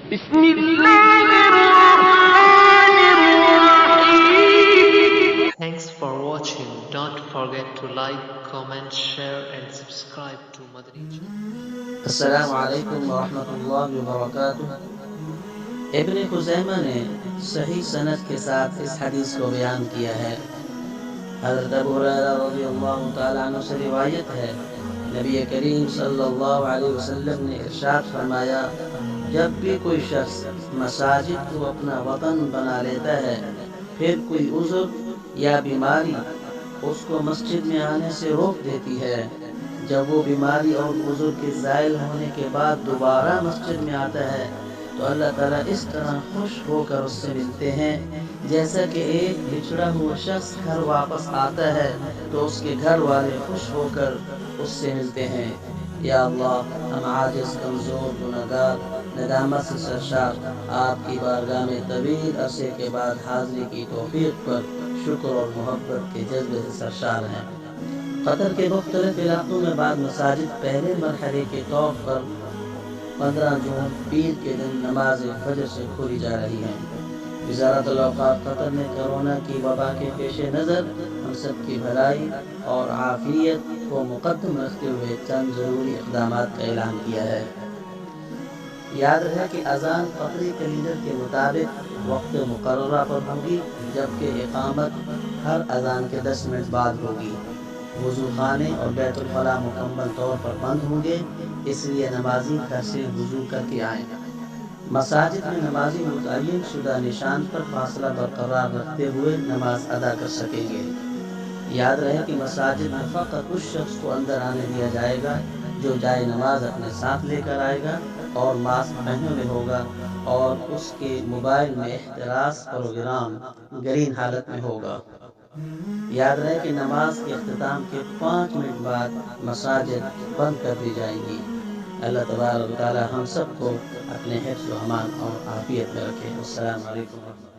بسم الله الرحمن الرحيم. Thanks for watching. Don't forget to like, comment, share and subscribe to Madani channel. السلام علیکم ورحمۃ اللہ وبرکاتہ۔ ابن خزیمہ نے صحیح سند کے ساتھ اس حدیث کو بیان کیا ہے۔ حضرت ابو ہریرہ رضی اللہ تعالیٰ عنہ سے روایت ہے، نبی کریم صلی اللہ علیہ وسلم نے ارشاد فرمایا، جب بھی کوئی شخص مساجد کو اپنا وطن بنا لیتا ہے، پھر کوئی عذر یا بیماری اس کو مسجد میں آنے سے روک دیتی ہے، جب وہ بیماری اور عذر کے زائل ہونے کے بعد دوبارہ مسجد میں آتا ہے تو اللہ تعالیٰ اس طرح خوش ہو کر اس سے ملتے ہیں جیسا کہ ایک بچھڑا ہوا شخص گھر واپس آتا ہے تو اس کے گھر والے خوش ہو کر اس سے ملتے ہیں۔ یا اللہ، ہم عاجز، کمزور، گنہگار، ندامت سے سرشار آپ کی بارگاہ میں طویل عرصے کے بعد حاضری کی توفیق پر شکر اور محبت کے جذبے سے سرشار ہیں۔ قطر کے مختلف علاقوں میں بعض مساجد پہلے مرحلے کے طور پر 15 جون پیر کے دن نماز فجر سے کھولی جا رہی ہیں۔ وزارت الاوقاف قطر نے کرونا کی وبا کے پیش نظر ہم سب کی بھلائی اور عافیت کو مقدم رکھتے ہوئے چند ضروری اقدامات کا اعلان کیا ہے۔ یاد رہے کہ اذان قطری کیلنڈر کے مطابق وقت مقررہ پر ہوگی، جبکہ اقامت ہر اذان کے 10 منٹ بعد ہوگی۔ وضو خانے اور بیت الخلاء مکمل طور پر بند ہوں گے، اس لیے نمازی گھر سے وضو کر کے آئیں۔ مساجد میں نمازی متعین شدہ نشان پر فاصلہ برقرار رکھتے ہوئے نماز ادا کر سکیں گے۔ یاد رہے کہ مساجد میں فقط اس شخص کو اندر آنے دیا جائے گا جو جائے نماز اپنے ساتھ لے کر آئے گا اور ماسک پہنے ہوئے ہوگا، اور اس کے موبائل میں احتراز پروگرام گرین حالت میں ہوگا۔ یاد رہے کہ نماز کے اختتام کے 5 منٹ بعد مساجد بند کر دی جائیں گی۔ اللہ تبارک و تعالی ہم سب کو اپنے حفظ و امان اور عافیت میں رکھے۔ السلام علیکم۔